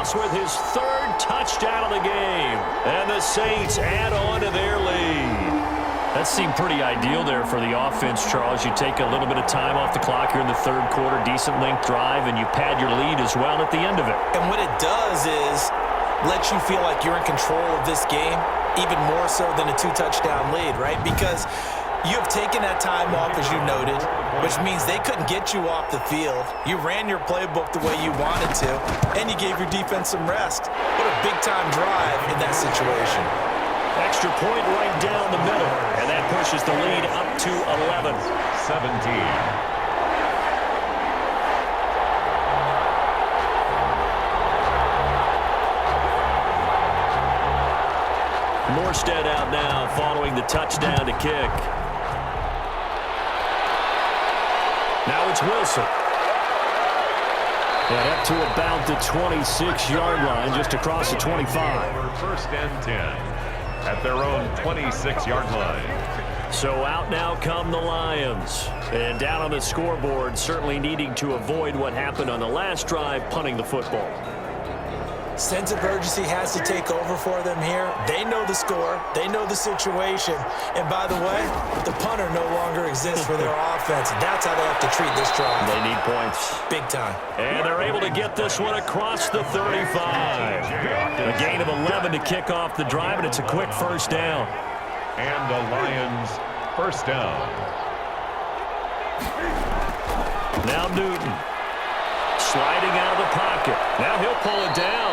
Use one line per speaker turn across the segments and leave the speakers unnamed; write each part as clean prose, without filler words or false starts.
Moss with his third touchdown of the game. And the Saints add on to their lead. That seemed pretty ideal there for the offense, Charles. You take a little bit of time off the clock here in the third quarter, decent length drive, and you pad your lead as well at the end of it.
And what it does is let you feel like you're in control of this game, even more so than a 2-touchdown lead, right? Because you have taken that time off, as you noted, which means they couldn't get you off the field. You ran your playbook the way you wanted to, and you gave your defense some rest. What a big-time drive in that situation.
Extra point right down the middle, and that pushes the lead up to 11.
17.
Morstead out now following the touchdown to kick. Now it's Wilson. And up to about the 26-yard line, just across the 25.
First and 10 at their own 26-yard line.
So out now come the Lions. And down on the scoreboard, certainly needing to avoid what happened on the last drive, punting the football.
Sense of urgency has to take over for them here. They know the score. They know the situation. And by the way, the punter no longer exists for their offense. That's how they have to treat this drive.
They need points.
Big time.
And they're able to get this one across the 35. A gain of 11 to kick off the drive, and it's a quick first down.
And the Lions first down.
Now Newton. Sliding out of the pocket. Now he'll pull it down.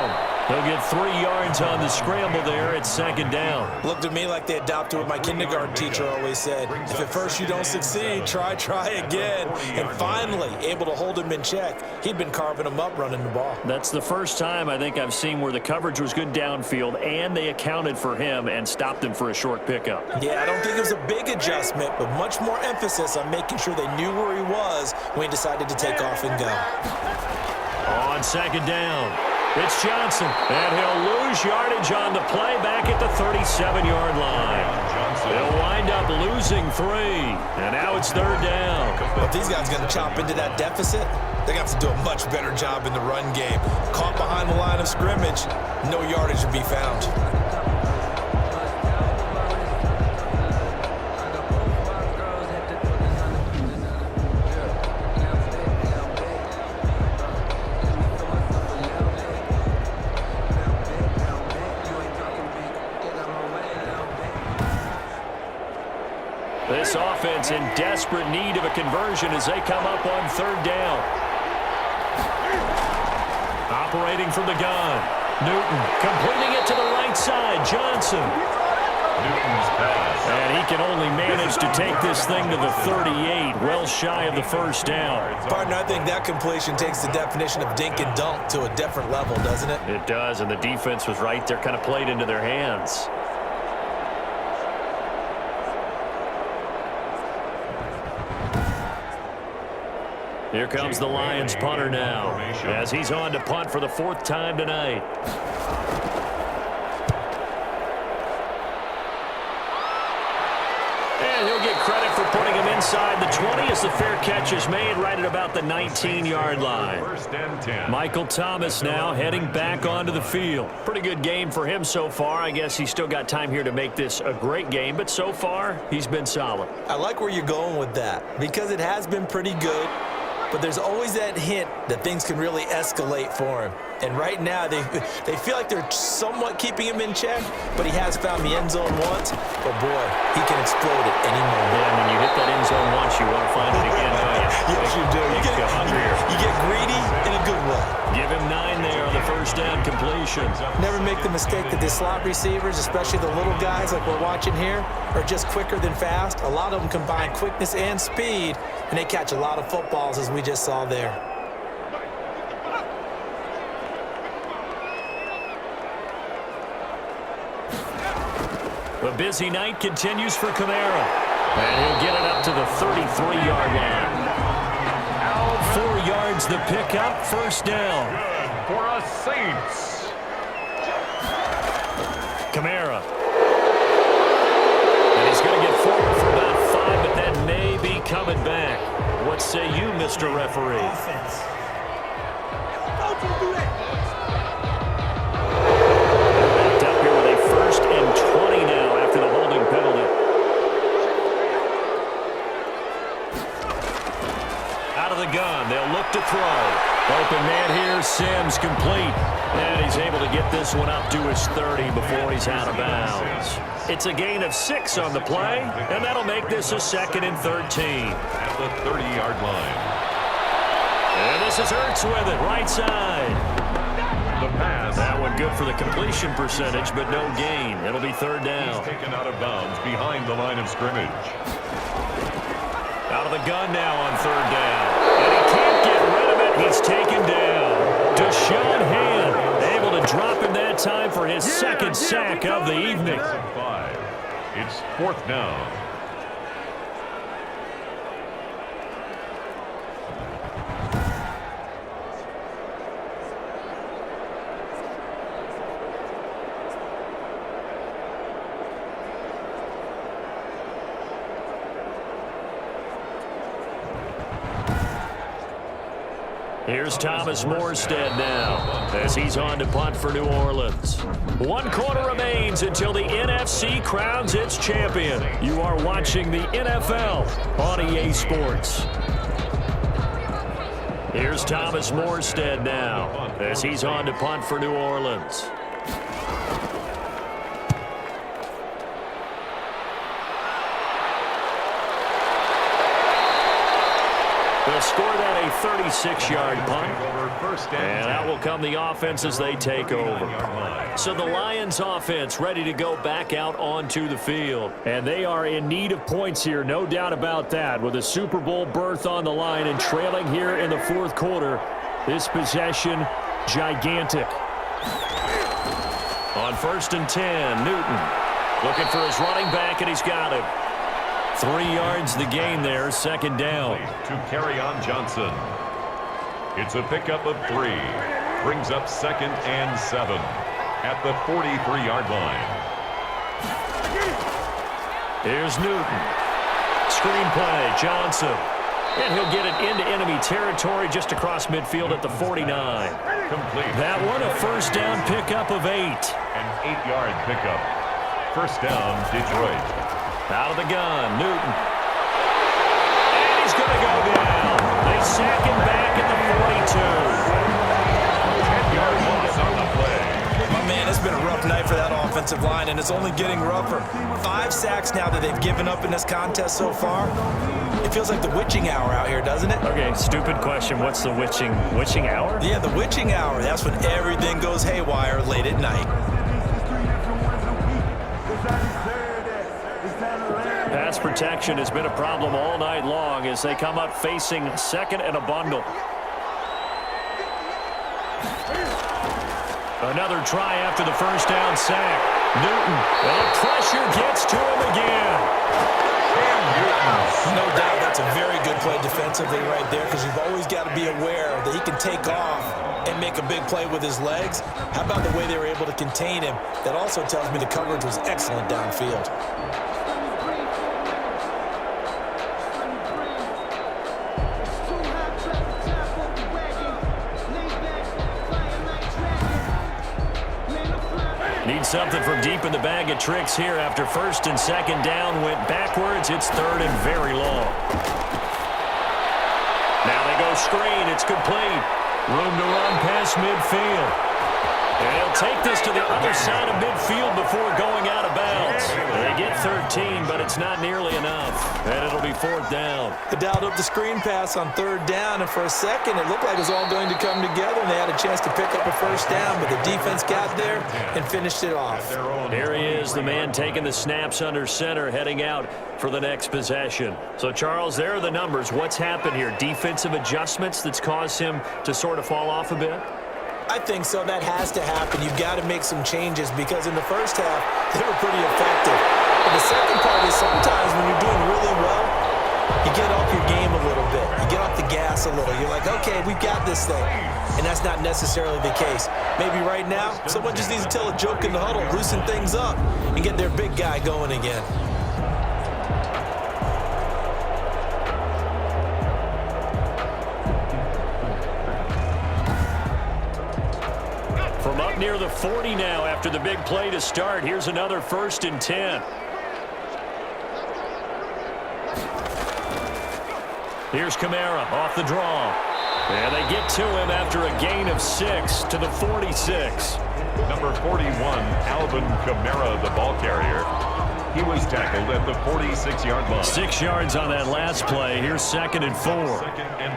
He'll get 3 yards on the scramble there at second down.
Looked to me like they adopted what my kindergarten teacher always said. If at first you don't succeed, try again. And finally, able to hold him in check. He'd been carving him up running the ball.
That's the first time I think I've seen where the coverage was good downfield and they accounted for him and stopped him for a short pickup.
Yeah, I don't think it was a big adjustment, but much more emphasis on making sure they knew where he was when he decided to take off and go.
On second down, it's Johnson, and he'll lose yardage on the play back at the 37-yard line. They'll wind up losing 3, and now it's third down.
If these guys are going to chop into that deficit, they're going to have to do a much better job in the run game. Caught behind the line of scrimmage, no yardage to be found.
This offense in desperate need of a conversion as they come up on third down. Operating from the gun. Newton completing it to the right side. Johnson.
Newton's pass.
And he can only manage to take this thing to the 38, well shy of the first down.
Partner, I think that completion takes the definition of dink and dunk to a different level, doesn't it?
It does, and the defense was right there, kind of played into their hands. Here comes the Lions punter now, as he's on to punt for the 4th time tonight. And he'll get credit for putting him inside the 20 as the fair catch is made right at about the 19-yard line.
First and 10.
Michael Thomas now heading back onto the field. Pretty good game for him so far. I guess he's still got time here to make this a great game, but so far he's been solid.
I like where you're going with that because it has been pretty good. But there's always that hint that things can really escalate for him. And right now, they feel like they're somewhat keeping him in check, but he has found the end zone once. But, boy, he can explode at any moment.
Yeah, when you hit that end zone once, you want to find it again, don't you?
Yes, you do. You get greedy in a good way.
Give him 9 there on the first down completion.
Never make the mistake that the slot receivers, especially the little guys like we're watching here, are just quicker than fast. A lot of them combine quickness and speed, and they catch a lot of footballs, as we just saw there.
The busy night continues for Kamara. And he'll get it up to the 33-yard line. 4 yards the pickup, first down.
Good for us Saints.
Kamara. And he's going to get forward for about 5, but that may be coming back. What say you, Mr. Referee? And he's able to get this one up to his 30 before he's out of bounds. It's a gain of 6 on the play, and that'll make this a 2nd and 13.
At the 30-yard line.
And this is Ertz with it, right side.
The pass.
That one good for the completion percentage, but no gain. It'll be 3rd down.
He's taken out of bounds behind the line of scrimmage.
Out of the gun now on 3rd down. And he can't get rid of it. He's taken down. Deshaun Hand able to drop him that time for his 2nd sack of the evening.
5. It's 4th down.
Here's Thomas Morstead now as he's on to punt for New Orleans. 1 quarter remains until the NFC crowns its champion. You are watching the NFL on EA Sports. Here's Thomas Morstead now as he's on to punt for New Orleans. They'll score that a 36-yard punt. And out will come the offense as they take over. So the Lions offense ready to go back out onto the field. And they are in need of points here, no doubt about that. With a Super Bowl berth on the line and trailing here in the 4th quarter, this possession gigantic. On 1st and 10, Newton looking for his running back, and he's got him. 3 yards the gain there, 2nd down.
To carry on Johnson. It's a pickup of 3. Brings up 2nd and 7 at the 43-yard line.
Here's Newton. Screen play, Johnson. And he'll get it into enemy territory just across midfield at the 49.
Complete.
That one a 1st down pickup of 8.
An 8-yard pickup. 1st down, Detroit.
Out of the gun, Newton. And he's going to go down. They sack him back at the 42.
10-yard loss on the play.
My man, it's been a rough night for that offensive line, and it's only getting rougher. 5 sacks now that they've given up in this contest so far. It feels like the witching hour out here, doesn't it?
Okay, stupid question. What's the witching hour?
Yeah, the witching hour. That's when everything goes haywire late at night.
Pass protection has been a problem all night long as they come up facing 2nd and a bundle. Another try after the 1st down sack. Newton, and pressure gets to him again.
No doubt that's a very good play defensively right there, because you've always got to be aware that he can take off and make a big play with his legs. How about the way they were able to contain him? That also tells me the coverage was excellent downfield.
Need something from deep in the bag of tricks here after 1st and 2nd down went backwards. It's 3rd and very long. Now they go screen. It's complete. Room to run past midfield. And he'll take this to the other side of midfield before going out of bounds. They get 13, but it's not nearly enough. And it'll be 4th down.
They dialed up the screen pass on 3rd down, and for a second it looked like it was all going to come together, and they had a chance to pick up a 1st down, but the defense got there and finished it off.
Here he is, the man taking the snaps under center, heading out for the next possession. So, Charles, there are the numbers. What's happened here? Defensive adjustments that's caused him to sort of fall off a bit?
I think so. That has to happen. You've got to make some changes, because in the 1st half, they were pretty effective. But the second part is sometimes when you're doing really well, you get off your game a little bit. You get off the gas a little. You're like, okay, we've got this thing. And that's not necessarily the case. Maybe right now, someone just needs to tell a joke in the huddle, loosen things up, and get their big guy going again.
From up near the 40 now after the big play to start. Here's another 1st and 10. Here's Kamara off the draw. And they get to him after a gain of 6 to the 46.
Number 41, Alvin Kamara, the ball carrier. He was tackled at the 46-yard line.
6 yards on that last play. Here's 2nd and 4.
2nd and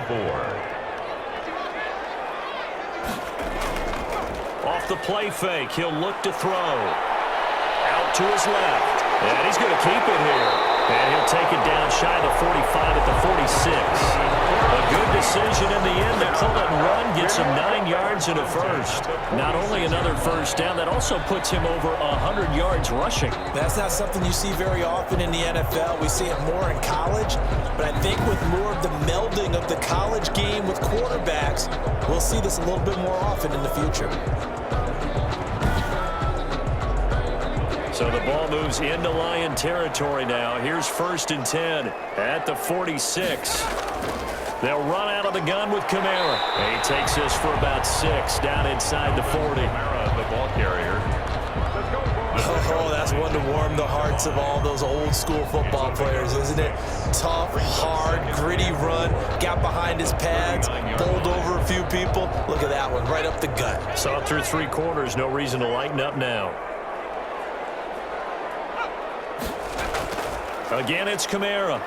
4.
Off the play fake, he'll look to throw. Out to his left. And he's going to keep it here. And he'll take it down shy of the 45 at the 46. A good decision in the end to pull it and run. Gets him 9 yards and a first. Not only another first down, that also puts him over 100 yards rushing.
That's not something you see very often in the NFL. We see it more in college. But I think with more of the melding of the college game with quarterbacks, we'll see this a little bit more often in the future.
So the ball moves into Lion territory now. Here's 1st and 10 at the 46. They'll run out of the gun with Kamara. And he takes this for about 6 down inside the 40.
Kamara, the ball carrier.
Oh, that's one to warm the hearts of all those old school football players, isn't it? Tough, hard, gritty run. Got behind his pads, bowled over a few people. Look at that one, right up the gut.
Saw it through 3 quarters. No reason to lighten up now. Again, it's Kamara.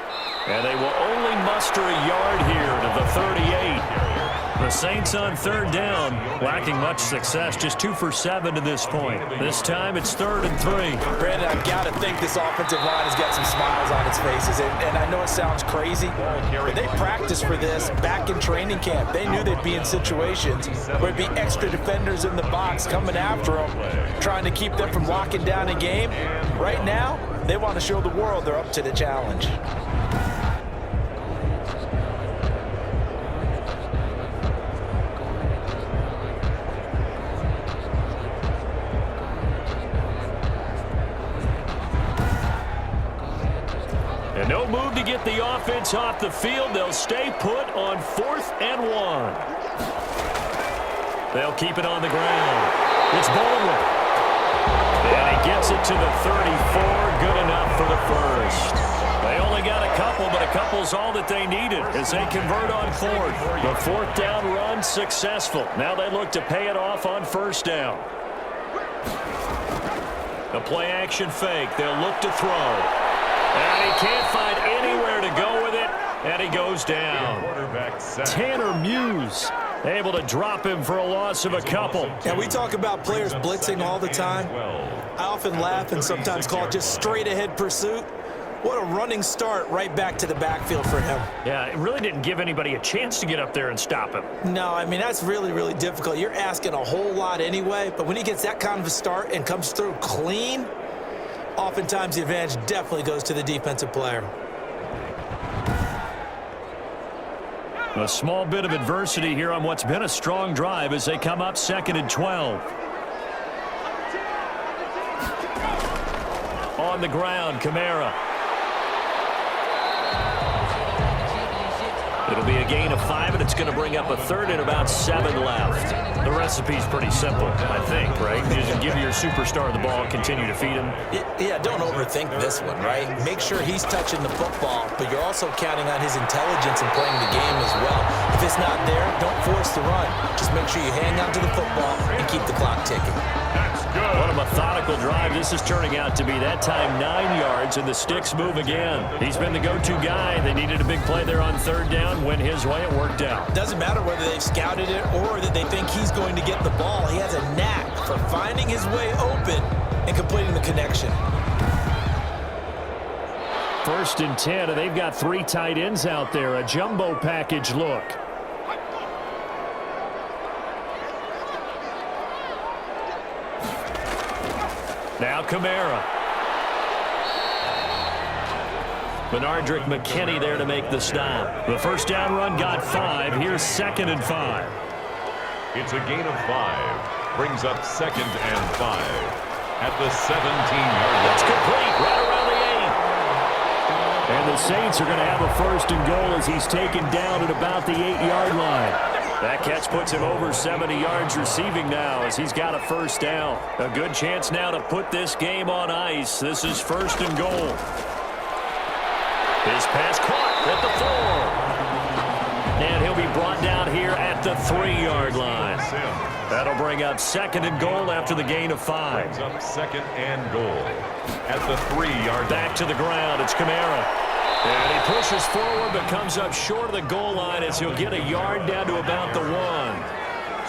And they will only muster a yard here to the 38. The Saints on 3rd down, lacking much success, just 2 for 7 to this point. This time it's 3rd and 3.
Brandon, I've got to think this offensive line has got some smiles on its faces. And I know it sounds crazy, but they practiced for this back in training camp. They knew they'd be in situations where it'd be extra defenders in the box coming after them, trying to keep them from locking down a game. Right now, they want to show the world they're up to the challenge.
And no move to get the offense off the field. They'll stay put on 4th and 1. They'll keep it on the ground. It's Baldwin. And he gets it to the 34. Good enough for the first. They only got a couple, but a couple's all that they needed as they convert on 4th. The 4th down run successful. Now they look to pay it off on 1st down. The play action fake. They'll look to throw. And he can't find anywhere to go with it, and he goes down. Tanner Muse able to drop him for a loss of a couple.
And we talk about players blitzing all the time. I often laugh and sometimes call it just straight-ahead pursuit. What a running start right back to the backfield for him.
Yeah, it really didn't give anybody a chance to get up there and stop him.
No, I mean, that's really, really difficult. You're asking a whole lot anyway, but when he gets that kind of a start and comes through clean, oftentimes the advantage definitely goes to the defensive player.
A small bit of adversity here on what's been a strong drive as they come up 2nd and 12. On the ground, Kamara. It'll be a gain of 5, and it's going to bring up a 3rd and about 7 left. The recipe's pretty simple, I think, right? You just give your superstar the ball, continue to feed him.
Yeah, don't overthink this one, right? Make sure he's touching the football, but you're also counting on his intelligence in playing the game as well. If it's not there, don't force the run. Just make sure you hang on to the football and keep the clock ticking.
What a methodical drive this is turning out to be. That time 9 yards, and the sticks move again. He's been the go-to guy. They needed a big play there on 3rd down. Went his way. It worked out.
Doesn't matter whether they've scouted it or that they think he's going to get the ball. He has a knack for finding his way open and completing the connection.
1st and 10, and they've got 3 tight ends out there. A jumbo package look. Now Kamara. Benardrick McKinney there to make the stop. The 1st down run got 5. Here's 2nd and 5.
It's a gain of 5. Brings up 2nd and 5. At the 17-yard line.
That's complete. Right around the 8. And the Saints are going to have a 1st and goal as he's taken down at about the 8-yard line. That catch puts him over 70 yards receiving now as he's got a 1st down. A good chance now to put this game on ice. This is 1st and goal. His pass caught at the 4. And he'll be brought down here at the 3-yard line. That'll bring up 2nd and goal after the gain of 5.
Brings up 2nd and goal at the 3-yard line.
Back to the ground. It's Kamara. And he pushes forward but comes up short of the goal line as he'll get a yard down to about the 1.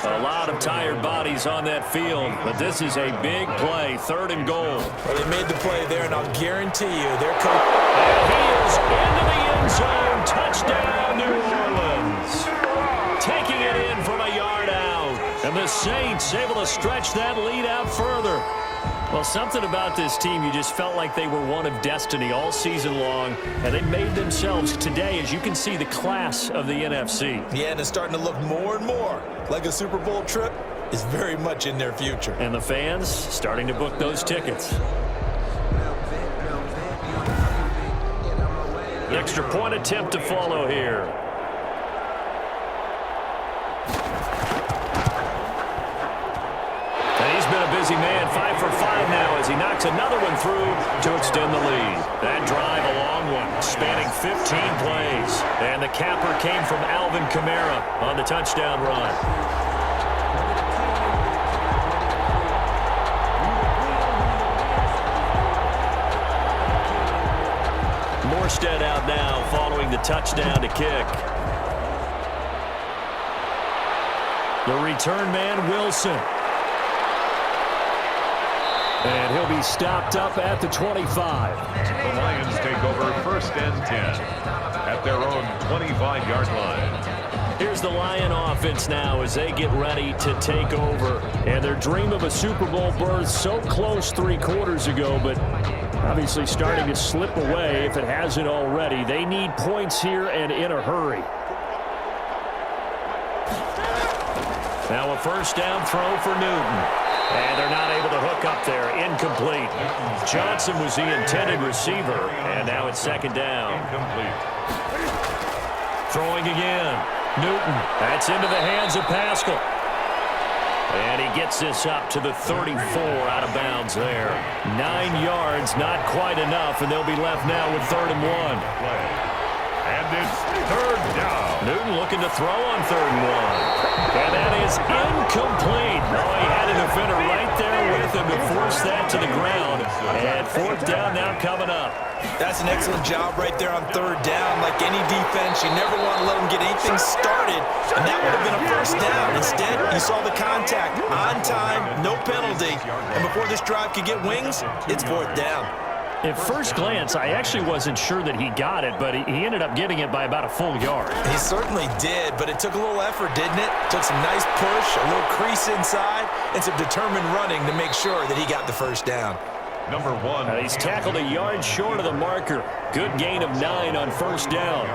A lot of tired bodies on that field, but this is a big play, 3rd and goal.
Well, they made the play there, and I'll guarantee you their coach.
And he is into the end zone. Touchdown, New Orleans. Taking it in from a yard out. And the Saints able to stretch that lead out further. Well, something about this team, you just felt like they were one of destiny all season long, and they made themselves today, as you can see, the class of the NFC.
Yeah, and it's starting to look more and more like a Super Bowl trip is very much in their future.
And the fans starting to book those tickets. The extra point attempt to follow here. And he's been a busy man, 5 for 5 now as he knocks another one through to extend the lead. That drive, a long one, spanning 15 plays. And the capper came from Alvin Kamara on the touchdown run. Morstead out now following the touchdown to kick. The return man, Wilson. And he'll be stopped up at the 25.
The Lions take over 1st and 10 at their own 25-yard line.
Here's the Lion offense now as they get ready to take over. And their dream of a Super Bowl berth so close 3 quarters ago, but obviously starting to slip away if it hasn't already. They need points here and in a hurry. Now a 1st down throw for Newton. And they're not able to hook up there. Incomplete. Johnson was the intended receiver. And now it's 2nd down.
Incomplete.
Throwing again. Newton. That's into the hands of Pascal. And he gets this up to the 34 out of bounds there. 9 yards, not quite enough. And they'll be left now with 3rd and 1.
And it's 3rd down.
Newton looking to throw on 3rd and 1. And that is incomplete. Oh, he had a defender right there with him to force that to the ground. And 4th down now coming up.
That's an excellent job right there on 3rd down. Like any defense, you never want to let them get anything started. And that would have been a 1st down. Instead, you saw the contact on time, no penalty. And before this drive could get wings, it's 4th down.
At first glance, I actually wasn't sure that he got it, but he ended up getting it by about a full yard.
He certainly did, but it took a little effort, didn't it? Took some nice push, a little crease inside, and some determined running to make sure that he got the 1st down.
Number 1.
He's tackled a yard short of the marker. Good gain of 9 on 1st down.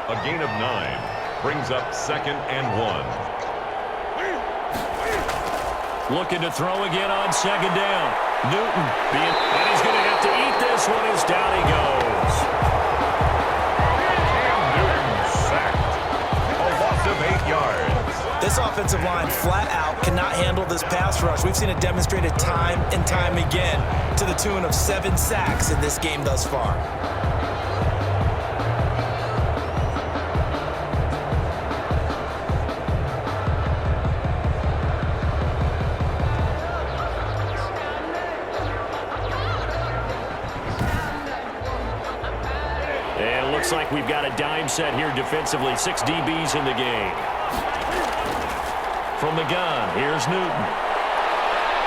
A gain of 9 brings up 2nd and 1.
Looking to throw again on 2nd down. Newton, and he's going to have to eat this one as down he goes.
Cam Newton sacked. A loss of 8 yards.
This offensive line flat out cannot handle this pass rush. We've seen it demonstrated time and time again to the tune of 7 sacks in this game thus far.
Looks like we've got a dime set here defensively. 6 DBs in the game. From the gun, here's Newton.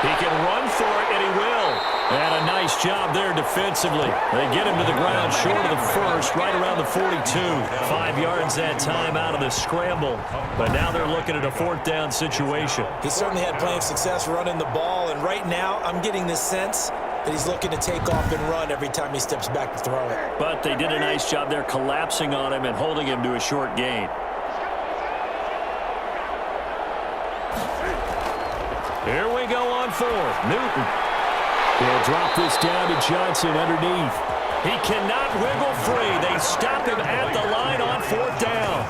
He can run for it, and he will. And a nice job there defensively. They get him to the ground short of the 1st, right around the 42. 5 yards that time out of the scramble. But now they're looking at a 4th down situation.
He certainly had plenty of success running the ball, and right now I'm getting this sense that he's looking to take off and run every time he steps back to throw it.
But they did a nice job there collapsing on him and holding him to a short gain. Here we go on 4th. Newton. They'll drop this down to Johnson underneath. He cannot wiggle free. They stop him at the line on 4th down.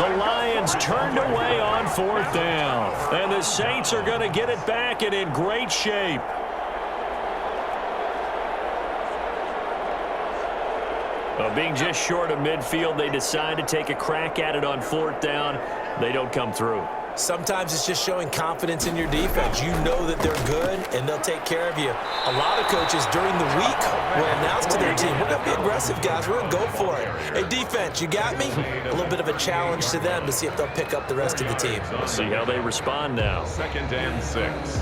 The Lions turned away on 4th down. And the Saints are going to get it back and in great shape. Being just short of midfield, they decide to take a crack at it on 4th down. they don't come through.
Sometimes it's just showing confidence in your defense. You know that they're good, and they'll take care of you. A lot of coaches during the week will announce to their team, we're going to be aggressive, guys. We're going to go for it. Hey, defense, you got me? A little bit of a challenge to them to see if they'll pick up the rest of the team.
Let's see how they respond now.
2nd and 6.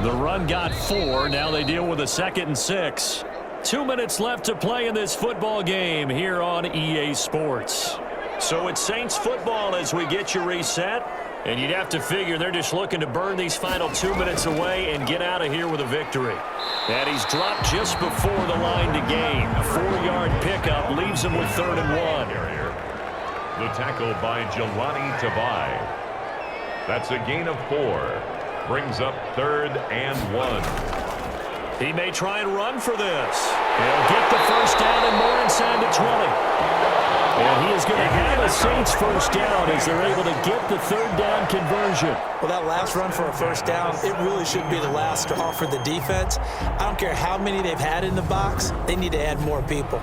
The run got 4. Now they deal with a 2nd and 6. 2 minutes left to play in this football game here on EA Sports. So it's Saints football as we get you reset. And you'd have to figure they're just looking to burn these final 2 minutes away and get out of here with a victory. And he's dropped just before the line to gain. A 4-yard pickup leaves him with 3rd and 1.
The tackle by Jelani Tavai. That's a gain of 4. Brings up 3rd and 1.
He may try and run for this. He'll get the first down and more inside the 20. And he is going to have a Saints first down as they're able to get the 3rd down conversion.
Well, that last run for a first down, it really should be the last straw for the defense. I don't care how many they've had in the box. They need to add more people.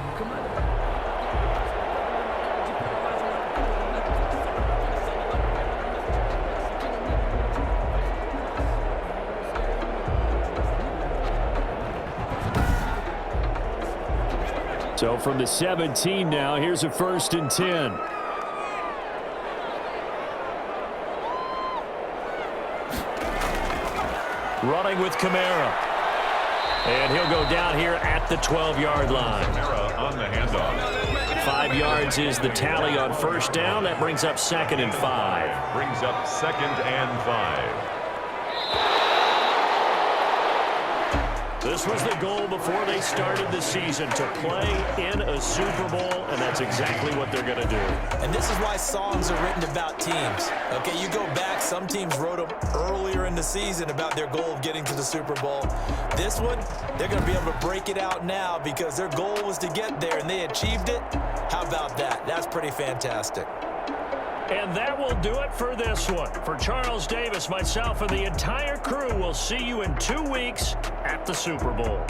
So from the 17 now, here's a 1st and 10. Running with Kamara. And he'll go down here at the 12-yard line.
Kamara on the handoff.
5 yards is the tally on first down. That brings up 2nd and 5.
Brings up 2nd and 5.
This was the goal before they started the season, to play in a Super Bowl, and that's exactly what they're going to do.
And this is why songs are written about teams. Okay, you go back, some teams wrote them earlier in the season about their goal of getting to the Super Bowl. This one, they're going to be able to break it out now because their goal was to get there, and they achieved it. How about that? That's pretty fantastic.
And that will do it for this one. For Charles Davis, myself, and the entire crew, we'll see you in 2 weeks at the Super Bowl.